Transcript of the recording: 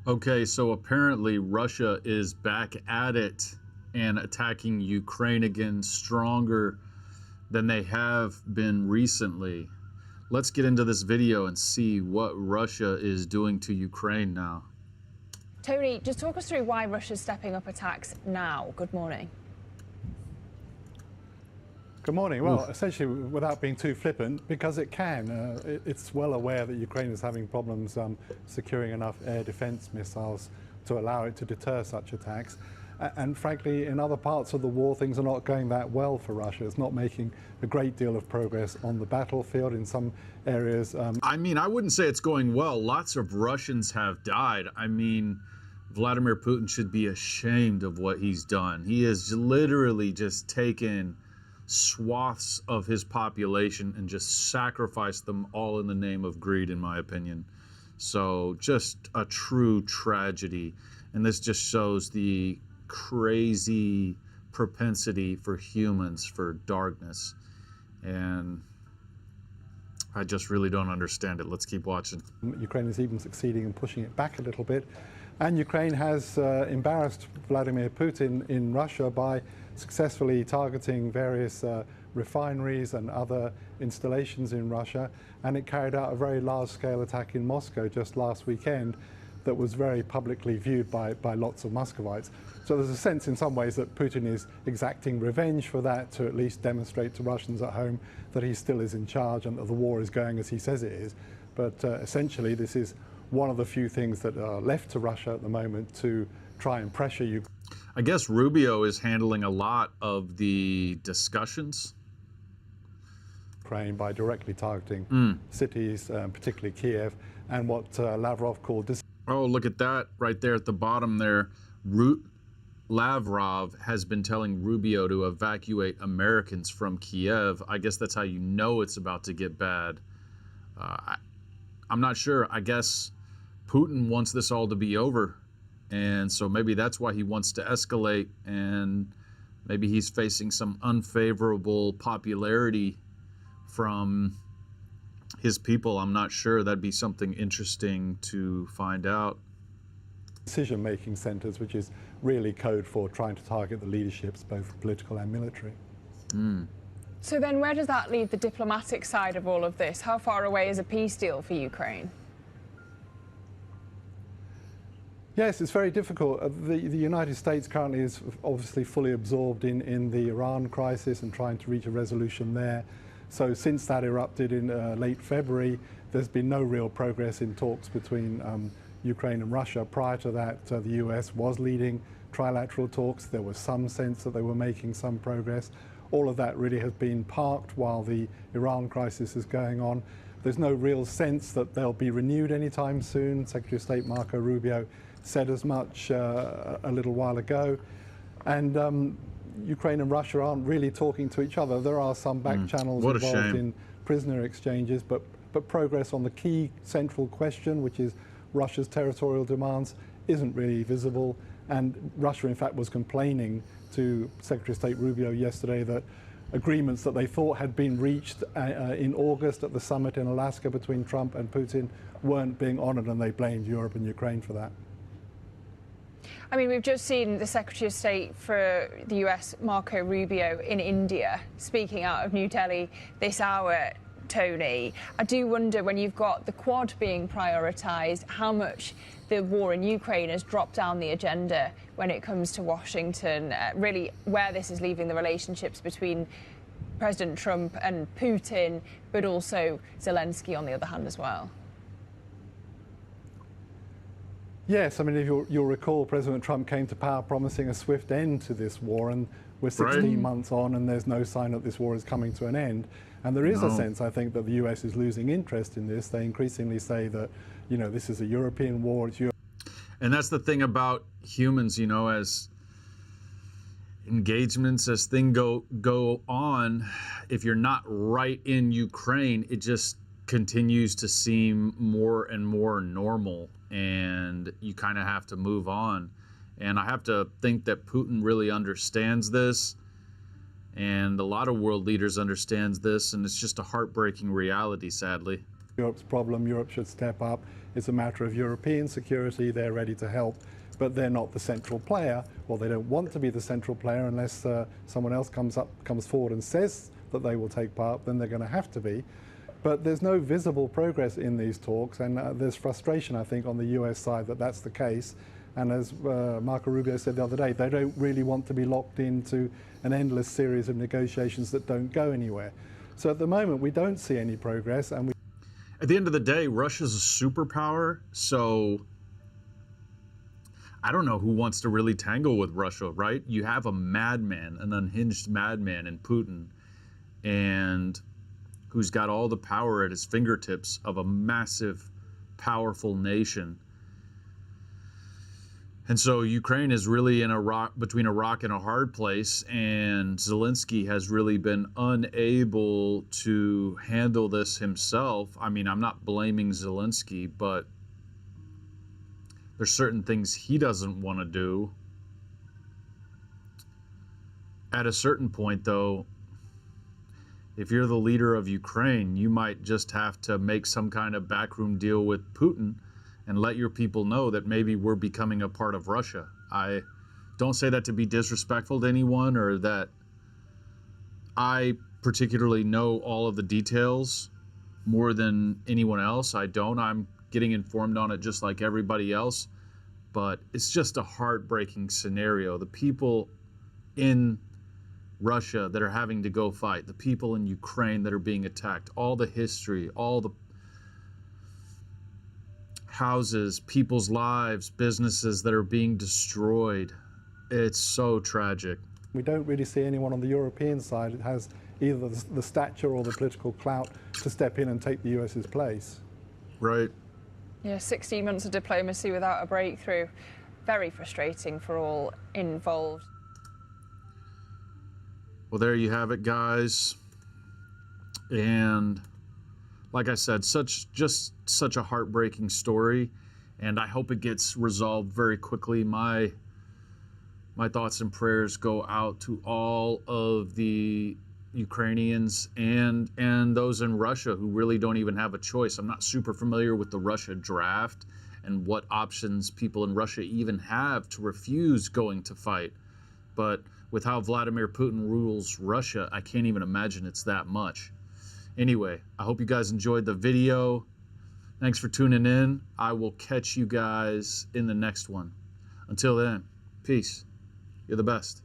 Okay, so apparently Russia is back at it and attacking Ukraine again stronger than they have been recently. Let's get into this video and see what Russia is doing to Ukraine now. Tony, just talk us through why Russia's stepping up attacks now. Good morning. Good morning. Well, essentially, without being too flippant, because it can. It's well aware that Ukraine is having problems securing enough air defense missiles to allow it to deter such attacks. And frankly, in other parts of the war, things are not going that well for Russia. It's not making a great deal of progress on the battlefield in some areas. I mean, I wouldn't say it's going well. Lots of Russians have died. I mean, Vladimir Putin should be ashamed of what he's done. He has literally just taken swaths of his population and just sacrificed them all in the name of greed, in my opinion. So just a true tragedy. And this just shows the crazy propensity for humans for darkness. And I just really don't understand it. Let's keep watching. Ukraine is even succeeding in pushing it back a little bit. And Ukraine has embarrassed Vladimir Putin in Russia by successfully targeting various refineries and other installations in Russia. And it carried out a very large-scale attack in Moscow just last weekend that was very publicly viewed by lots of Muscovites. So there's a sense in some ways that Putin is exacting revenge for that, to at least demonstrate to Russians at home that he still is in charge and that the war is going as he says it is. But essentially, this is one of the few things that are left to Russia at the moment to try and pressure Ukraine. I guess Rubio is handling a lot of the discussions By directly targeting cities, particularly Kiev, and what Lavrov called this. Oh, look at that right there at the bottom there. Lavrov has been telling Rubio to evacuate Americans from Kiev. I guess that's how you know it's about to get bad. I'm not sure. I guess Putin wants this all to be over. And so maybe that's why he wants to escalate, and maybe he's facing some unfavorable popularity from his people. I'm not sure. That'd be something interesting to find out. Decision-making centers, which is really code for trying to target the leaderships, both political and military. So then where does that leave the diplomatic side of all of this? How far away is a peace deal for Ukraine? Yes, it's very difficult. The United States currently is obviously fully absorbed in the Iran crisis and trying to reach a resolution there. So since that erupted in late February, there's been no real progress in talks between Ukraine and Russia. Prior to that, the US was leading trilateral talks. There was some sense that they were making some progress. All of that really has been parked while the Iran crisis is going on. There's no real sense that they'll be renewed anytime soon. Secretary of State Marco Rubio said as much a little while ago. And Ukraine and Russia aren't really talking to each other. There are some back channels involved in prisoner exchanges, but progress on the key central question, which is Russia's territorial demands, isn't really visible. And Russia, in fact, was complaining to Secretary of State Rubio yesterday that agreements that they thought had been reached in August at the summit in Alaska between Trump and Putin weren't being honored, and they blamed Europe and Ukraine for that. I mean, we've just seen the Secretary of State for the US, Marco Rubio, in India, speaking out of New Delhi this hour, Tony. I do wonder, when you've got the Quad being prioritised, how much the war in Ukraine has dropped down the agenda when it comes to Washington, really where this is leaving the relationships between President Trump and Putin, but also Zelensky on the other hand as well. Yes, I mean, if you'll recall, President Trump came to power promising a swift end to this war, and we're 16 months on and there's no sign that this war is coming to an end. And there is a sense, I think, that the US is losing interest in this. They increasingly say that, you know, this is a European war. It's And that's the thing about humans, you know, as engagements, as things go on, if you're not right in Ukraine, it just continues to seem more and more normal, and you kind of have to move on. And I have to think that Putin really understands this, and a lot of world leaders understands this, and it's just a heartbreaking reality, sadly. Europe's problem. Europe should step up. It's a matter of European security. They're ready to help, but they're not the central player. Well, they don't want to be the central player unless someone else comes forward and says that they will take part. Then they're going to have to be. But there's no visible progress in these talks, and there's frustration, I think, on the US side that that's the case. And as Marco Rubio said the other day, they don't really want to be locked into an endless series of negotiations that don't go anywhere. So at the moment, we don't see any progress. And at the end of the day, Russia's a superpower, so I don't know who wants to really tangle with Russia, right? You have a madman, an unhinged madman in Putin, and who's got all the power at his fingertips of a massive, powerful nation. And so Ukraine is really in between a rock and a hard place, and Zelensky has really been unable to handle this himself. I mean, I'm not blaming Zelensky, but there's certain things he doesn't want to do. At a certain point, though, if you're the leader of Ukraine, you might just have to make some kind of backroom deal with Putin and let your people know that maybe we're becoming a part of Russia. I don't say that to be disrespectful to anyone or that I particularly know all of the details more than anyone else. I don't. I'm getting informed on it just like everybody else. But it's just a heartbreaking scenario. The people in Russia that are having to go fight, the people in Ukraine that are being attacked, all the history, all the houses, people's lives, businesses that are being destroyed. It's so tragic. We don't really see anyone on the European side that has either the stature or the political clout to step in and take the US's place. Right. Yeah, 16 months of diplomacy without a breakthrough. Very frustrating for all involved. Well, there you have it, guys. And like I said, just such a heartbreaking story, and I hope it gets resolved very quickly. My thoughts and prayers go out to all of the Ukrainians and those in Russia who really don't even have a choice. I'm not super familiar with the Russia draft and what options people in Russia even have to refuse going to fight. But with how Vladimir Putin rules Russia, I can't even imagine it's that much. Anyway, I hope you guys enjoyed the video. Thanks for tuning in. I will catch you guys in the next one. Until then, peace. You're the best.